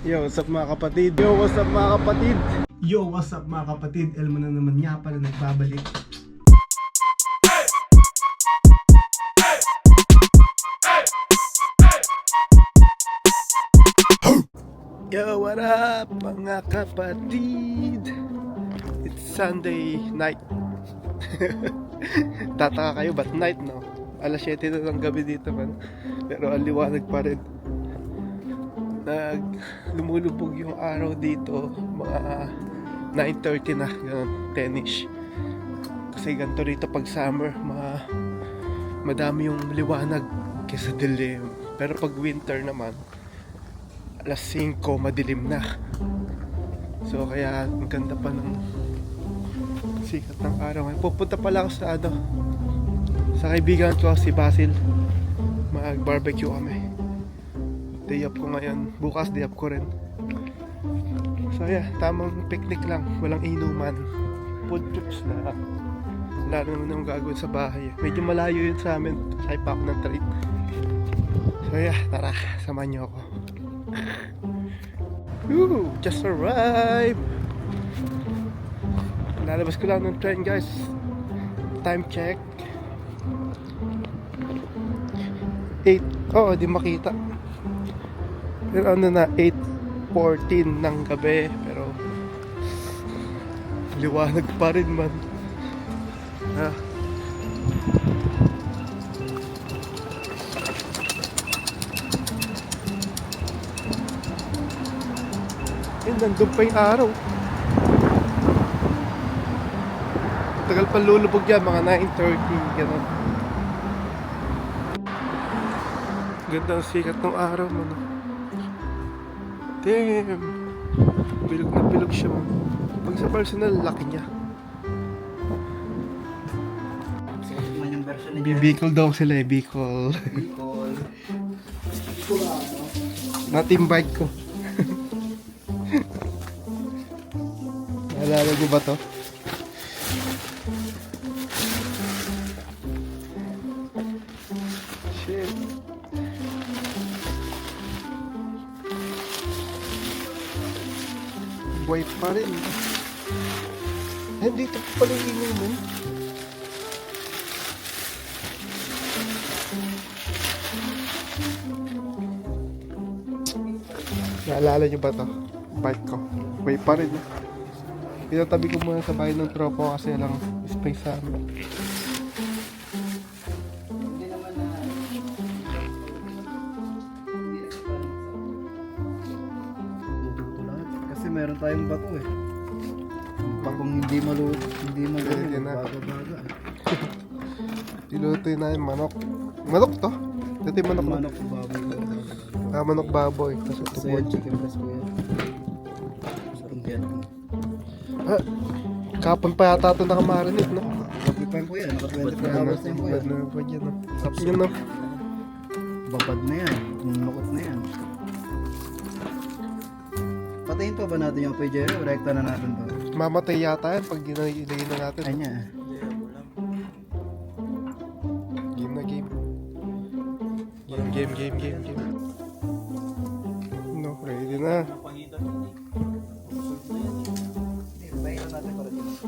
Yo, what's up mga kapatid? Yo, what's up mga kapatid? Yo, what's up mga kapatid? Elmo na naman nga pala nagbabalik. Yo, what up mga kapatid? It's Sunday night. Tataka kayo, ba't night, no? Alas 7 na ng gabi dito man. Pero ang liwanag pa rin. Lumulubog yung araw dito mga 9:30 na, ganun, 10ish. Kasi ganito rito pag summer, madami yung liwanag kaysa dilim. Pero pag winter naman, alas 5 madilim na. So kaya ang ganda pa ng sikat ng araw. Pupunta pala ako sa kaibigan ko, si Basil. Mag-barbecue kami. Day off ko ngayon. Bukas day off ko rin. So yeah, tamang picnic lang. Walang inuman. Food trips na. Wala naman yung gagawin sa bahay. Medyo malayo yun sa amin. Sa ipak ng trade. So yeah, tara. Samahan niyo ako. Woo! Just arrived! Lalabas ko lang ng train, guys. Time check 8. Oh, di makita. Pero ano na, 8:14 ng gabi. Pero liwanag pa rin man. Nandun pa yung araw. Tagal pa lulubog yan, mga 9:30, gano'n. Ganda ang sikat ng araw, man. Damn, bilog na bilog siya, man. Pag sa personal, laki niya. Bicol daw sila, Bicol. Natin bike ko. Naalala niyo ba to? Shit. Buhay pa rin. Dito pa pala yung inuman. Naalala niyo ba to? Bike ko. Buhay pa rin. Pinatabi ko muna sa bahay ng tropa ko kasi lang space sa amin. Kasi meron tayong bato eh. Bakong hindi maluto, hindi magaling, baga-baga. Niluto na yung manok. Manok to? Ito yung manok. Manok baboy. Manok baboy. Tapos ito Kasi yan, chicken breast ko yan. Sarang yan. Kapon pa yata ito nakamarinate, no? Kapipan ko yan, naka 24 hours na yan po yan. Sarap yun, no? Babad na yan, nunukot na yan. Patayin pa ba natin yung Apoy Jerry o rekta na natin ba? Mamatay yata yan pag ilagay na natin. Ay niya. Game na game. Game. No, ready na. Pahinga natin para dito.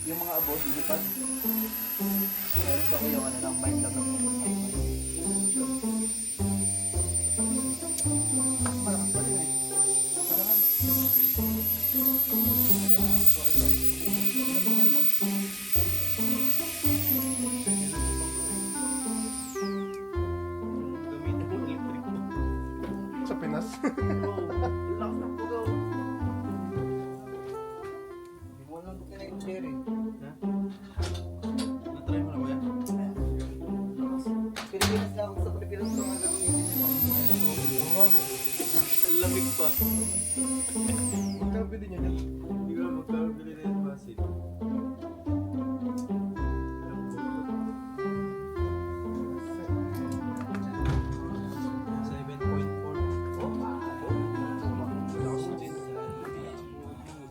Yung mga abot, lilipad. Pero sa ko yung ano lang, mind lang ng malakas pa rin eh. Malakas. Lamin yan, man. Gamitin mo electric mo. Sa Pinas. Lakas ng pugaw. Hindi mo lang bukin na yung cherry. Ha? Na-try mo na ba yan? Pilipinas na ako sa Pilipinas ko nga gano'n yun. Ang lamig pa. Magkabili niya yan. Hindi ko lang magkabili na yung basit.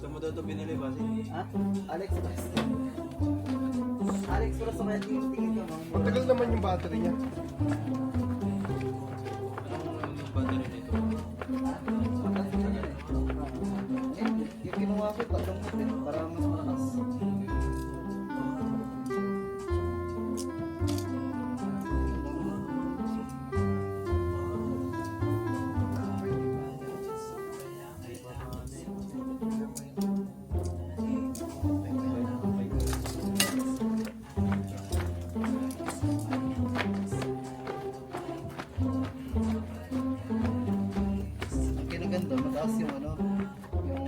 Saan mo daw ito binili basit? Ha? Alex Press. Alex Press sa kaya tingin ka mga Matagal naman yung battery niya. Anong battery na ito? Yung ginawa ko, tatlong natin para mas malakas. Ang kinaganda, mataas yung ano,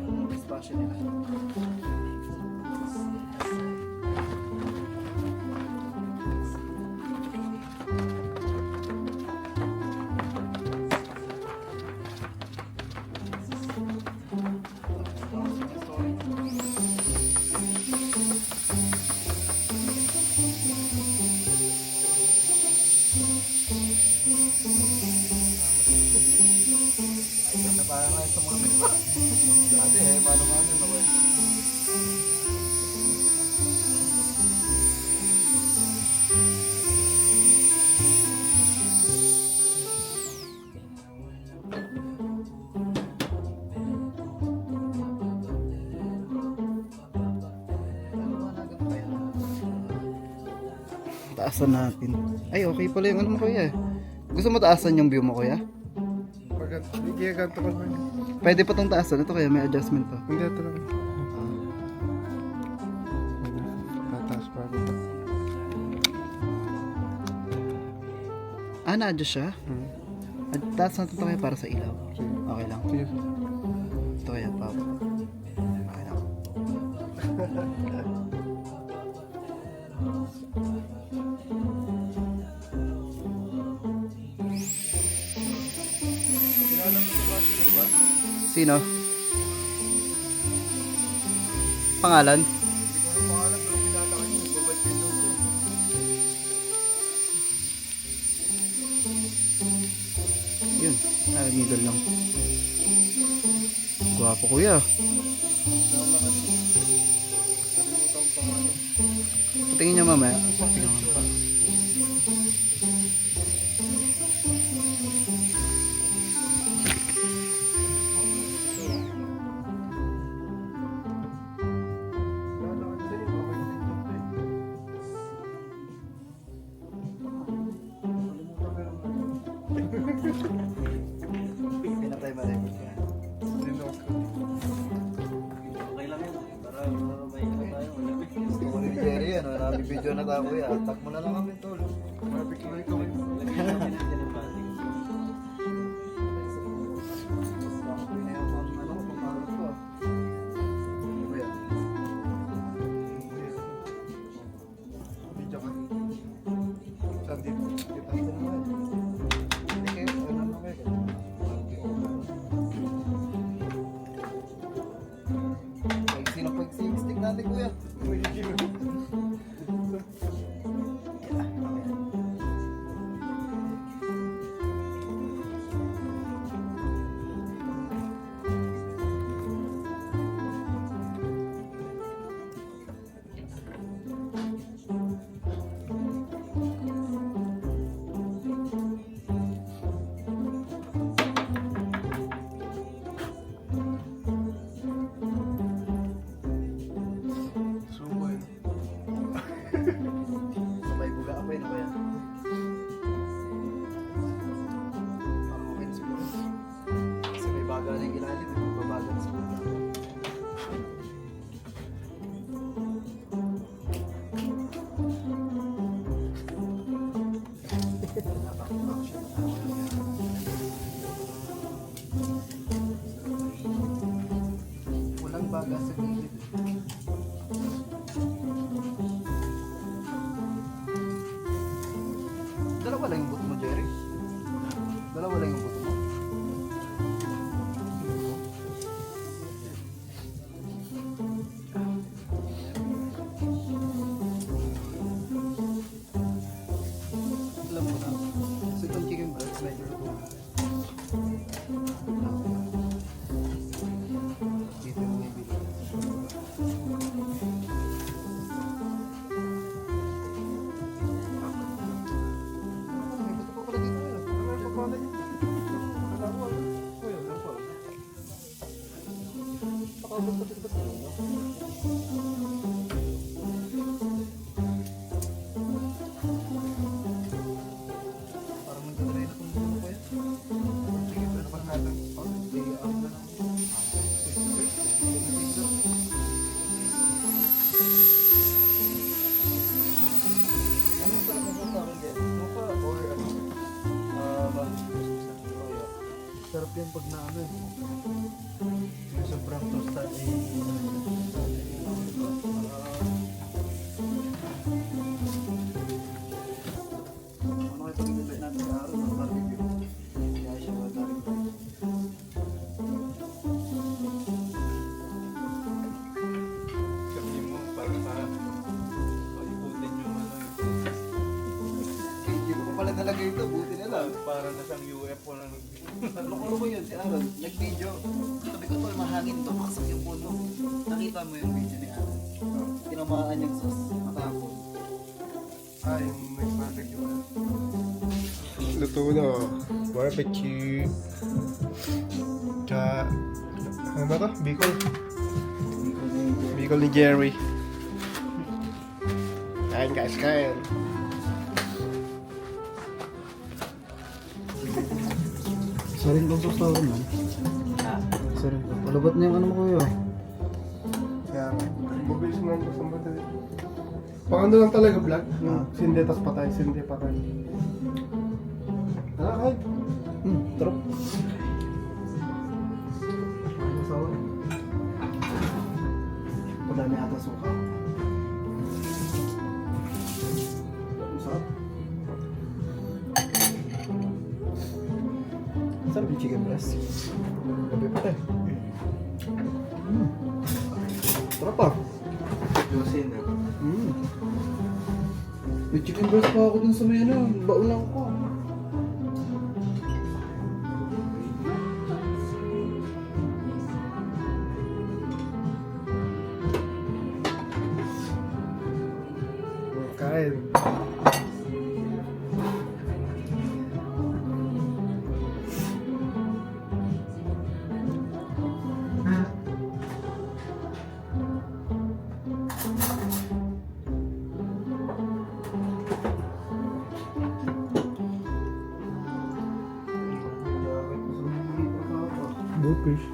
yung dispatch nila. Parang nga sa mga dati eh, paano na ba? Taasan natin. Ay, okay pala yung ano mo kuya. Gusto mo taasan yung view mo kuya? Pag hindi ganito ka naman. Pwede pa tong taasan. Ito kaya may adjustment to. Hindi ito lang. Tataas pa ako. Ah, na-adjust siya? Taas na ito kaya para sa ilaw. Okay lang. Sige. Ito kaya pa. Okay lang. Sino? Pangalan? Yun. Ah, middle lang. Gwapo kuya. Tingin niya mamaya. Tingnan mo. Pinatay ba rin? Okay lang yan. Para may ano tayo. Malamig. Kung ni Jerry yan, marami video na tayo kuya. Attack mo na lang kami tol. Maraming tuloy ko. Lagyan namin natin ng basit. Video ka. Saan dito? Kita. Sino pag-sing stick natin kuya? Subo yun. Dalawa lang yung buto mo, Jerry. Dalawa lang yung buto mo. Alam ko na. So itong chicken breast, medyo luto na. Dito yung bibili. May buto pa pala dito. Ano pa pala dito? Parang magdadalay na kung ano ko yan. Sige, pero pag natin. Sige, ako na lang. Ano masarap na sa akin dyan? Mukha or ano? Sarap yan pag na ano eh. Yung sobrang toasted ano kayo pag-invite natin sa araw ng barbecue? Kaya siya mag-barbecue. Sabi mo, para sa palibutin yung ano. Hindi ko pa pala nalagay ito, buti na lang. Para na siyang UFO na Loko-loko yun si Aaron, nag-video. Sabi ko, tol, mahangin to, makasag yung puno. Nakita mo yung video ni Aaron. Tinamaan yung sauce, matapon. Ay, may barbecue. Luto na. Barbecue. Tsaka, ano ba to? Bicol. Bicol ni Jerry. Kain guys, kain. Isa rin kong sauce tawag man. Isa rin kong. Palabot na yung ano mo kuya. Kaya, mabilis mo lang sa madali. Pang ano lang talaga vlog? Yung sindi tas patay, sindi patay. Kain. Trop. Masawa. Padami ata suka. Masarap. Sarap yung chicken breast. Gabi pa tayo. Sarap ah. Juicy na. May chicken breast pa ako dun sa may ano, baon lang ko. Kain. Bullfish.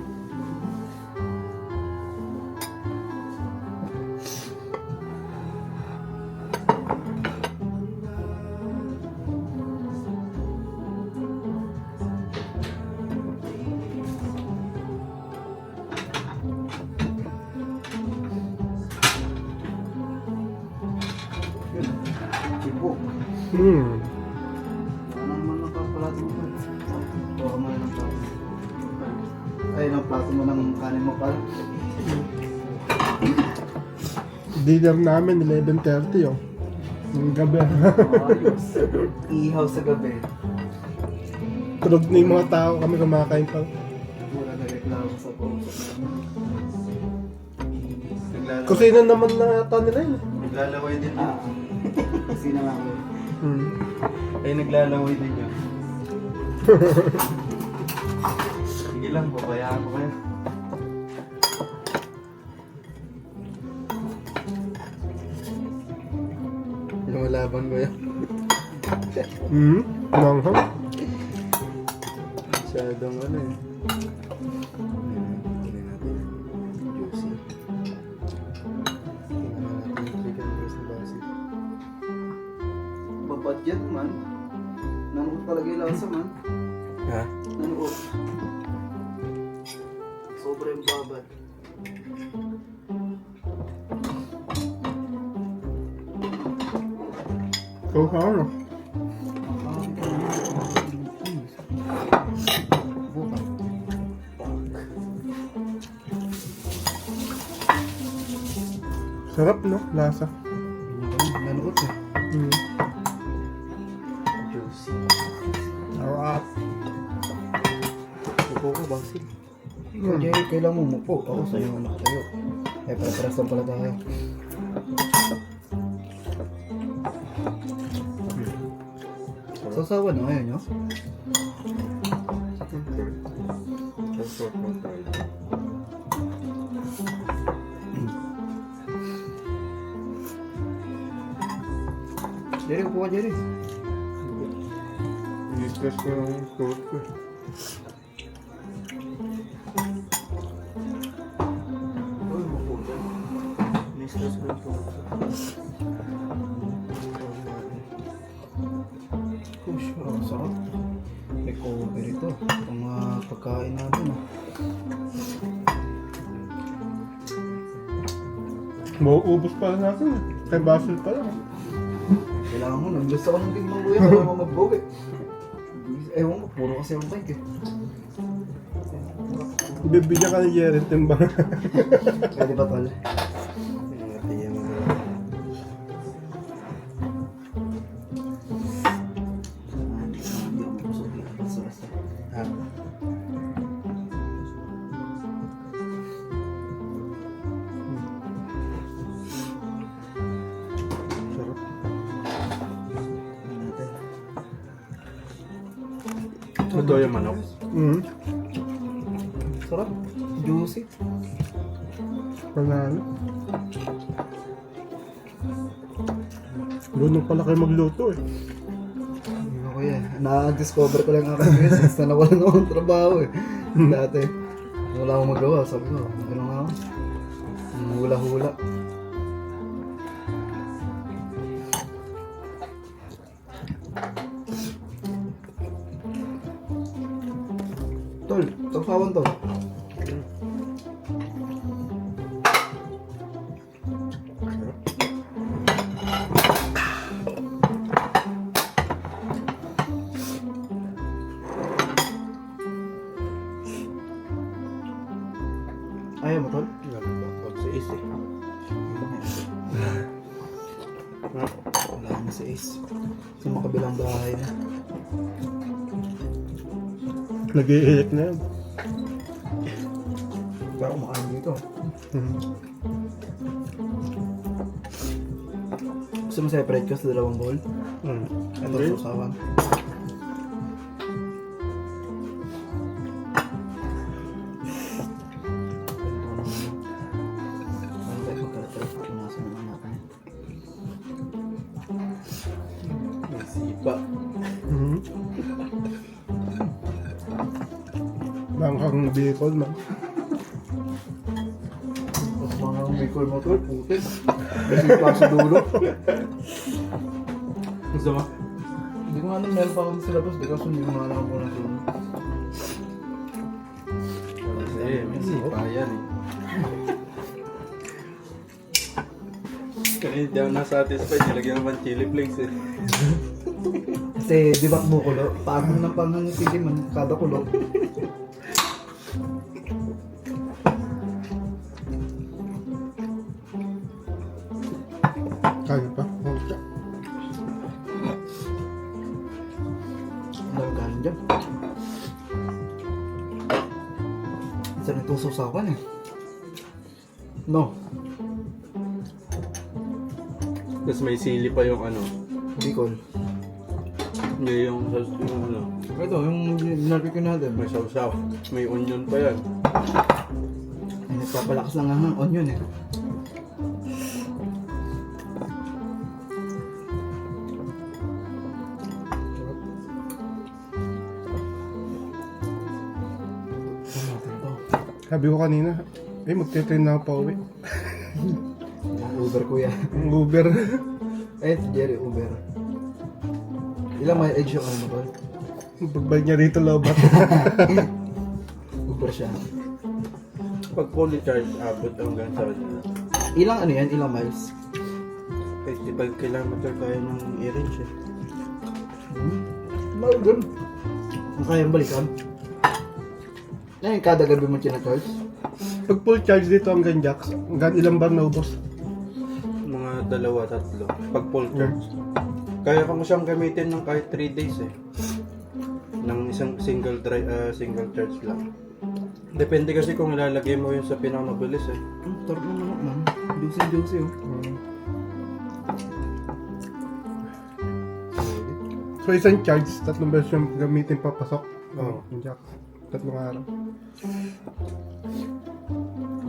Chipo. Ano naman ang plato mo pa? Tawa mo ng plato. Ay, ng plato mo ng kanin mo pala. Dinner namin, 11:30 oh. Ng gabi. Ayos. Ihaw sa gabi. Tulog na yung mga tao, kami kumakain pa. Mura na reklamo sa pausap. Kusina naman na yata nila yun. Naglalaway din Ah, kasi na nga ako. Ay, naglalaway din yun. Sige lang, babayaan ko kayo. Yung laban ko yan. Manghang. Masyadong ano eh. Tingnan natin. Juicy. Tingnan natin yung chicken breast na basi. Babadyan man. Nanuot talaga yung lasa man. Ha? Nanuot. Sobrang babad. Kung ano? Ah, Sarap, no? Lasa. Nanuot eh. Mm. Juicy. Sarap. Upo ko, basil. Ikaw, Jerry, kailan mo umupo? Ako sa'yo, anak tayo. Eh, para-paras lang pala tayo. Sasawa na ngayon, no? Transport mo tayo. Jerry, upo ka, Jerry. I-stress ko yung throat ko. Uy, upo dyan. May stress ko ito. Push, sarap. May cover ito. Ang mga pagkain natin, ah. Mauubos pala natin. Kay Basil pa lang. Kailangan mo, nag-list ako ng tigmang kuya para mo mag-bow eh. Ewan ko, puro kasi ang bike eh. Bibigyan ka ni Jerry timbang. Pwede ba tol? Kaya mo na. Hindi ako mapusok dito. Basta-basta. Ha? Sarap. Ano natin? Ito yung manok. Mm. Sarap. Juicy. Panalo. Doon pala kayo magluto eh. Ano kuya, na-discover ko lang ako ngayon since na nawalan ako ng trabaho eh. Dati, wala akong magawa. Sabi ko, ano nga ako? Hula-hula. Tol, tagsawan to. Ayaw mo, Tol? Huwag sa is eh. Wala na si Ace. Sa makabilang bahay na. Nag-iiyak na yan. Kaya kumakain dito. Mm. Gusto mo separate ka sa dalawang bowl? Mm. Ito, Okay. sausawan. May sipa. Mm. Bangkang Bicol man. Tapos mga Bicol motor, putin. Kasi pa sa dulo. Gusto mo? Hindi ko nga alam, meron pa kami sa labas. Because hindi ko nga alam kung ano. Kasi may sipa yan eh. Kanina di ako na-satisfied. Nilagyan naman chili flakes eh. Kasi di ba kumukulo? Pagod ng panghangitili man, kada kulo. Kaya pa. Okay. Ang dami kanin dyan. Isa na itong sausawan eh. No, Tapos may sili pa yung ano. Bicol. Hindi yung ano. Ito, yung barbecue natin. May sausaw. May onion pa yan. Ay, nagpapalakas lang ang onion eh. Ano natin to? Sabi ko kanina, magte-train na ako pa uwi. Yung Uber kuya. Ang Uber. Eh, si Jerry, Uber. Ilang may age yung ano ba? Pagbalik niya rito, lobat. Uber siya. Pag fully charged, abot hanggang sa Ilang ano yan? Ilang miles? 55 kilometer kaya ng i-range eh. Malagan. Ang kayang balikan. Ngayon, kada gabi mo chinacharge? Pag full charge dito hanggang Jax, hanggang ilang bar na ubos. dalawa, tatlo. Pag full charge. Kaya ko mo siyang gamitin ng kahit 3 days eh. Ng isang single charge lang. Depende kasi kung ilalagay mo yun sa pinakamabilis eh. Tarap ng manok man. Juicy oh. So isang charge, 3 beses yung gamitin papasok. Oo. Yung jack. 3 araw.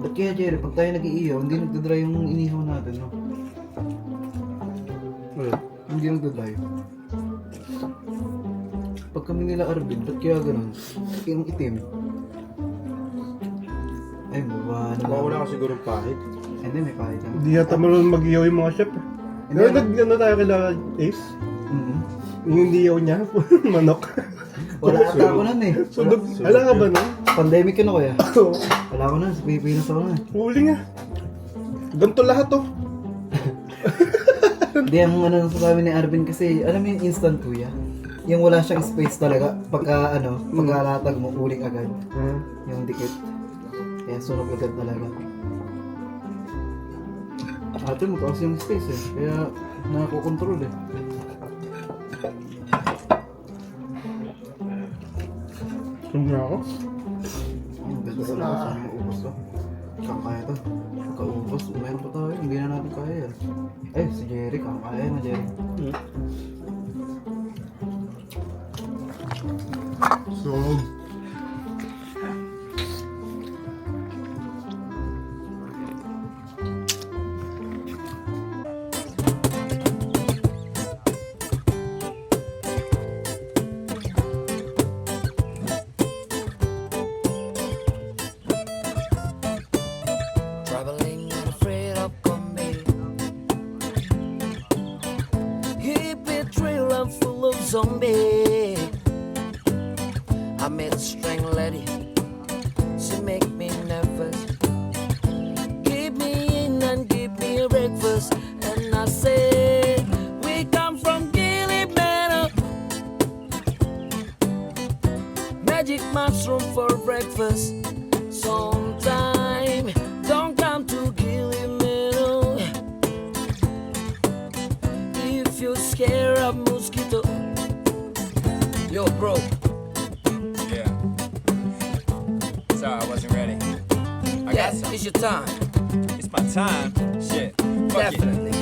Ba't kaya Jerry, pag tayo nag-iiyaw, hindi nagdadry yung inihaw natin, no? Hindi nagdadry. Pag kami nila Arvin, ba't kaya ganun? Yung itim. Ay, mababa na Baka wala ka siguro pahit. Hindi, may pahit yan. Hindi yata marunong mag-iyaw yung mga chef. Pero nag-ano tayo kila Ace? Yung hindi iyaw niya, manok. Wala ata ako nun eh. Sundog, ala ka ba nun? Pandemic yun ako eh. Wala ako nun, sa Pilipinas ako nun eh. Huli nga. Ganito lahat oh. Hindi, ang ano sa amin ni Arvin kasi, alam mo yung instant kuya? Yung wala siyang space talaga. Pagka pagkalatag mo, uling agad. Yung dikit. Kaya sunog agad talaga. Ate mo, kasi yung space eh. Kaya nakakokontrol eh. Sundog ako. Ang ganda talaga sa maubos to. Kaya to. Pagkaubos, meron pa tayo. Hindi na natin kaya yan. Eh, si Jerry, kaya na Jerry. So, Traveling not afraid of combat. Hippie trail I'm full of zombie. I met a strange lady. She make me nervous. Give me in and give me a breakfast. And I say, we come from Gilly Manor. Magic mushroom for breakfast. Sometime don't come to Gilly Manor if you're scared of mosquito. Yo, bro. Yeah. Sorry, I wasn't ready. I got some. It's your time. It's my time. Shit. Fuck it. Definitely.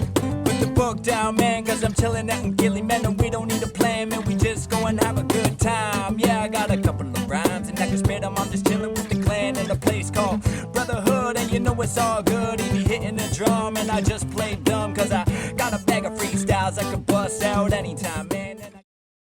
Put the book down, man, cause I'm chilling out in Gilly, man, and we don't need a plan, man, we just go and have a good time. Yeah, I got a couple of rhymes, and I can spit them, I'm just chilling with the clan in a place called Brotherhood, and you know it's all good, he be hitting the drum, and I just play dumb, cause I got a bag of freestyles I could bust out anytime, man.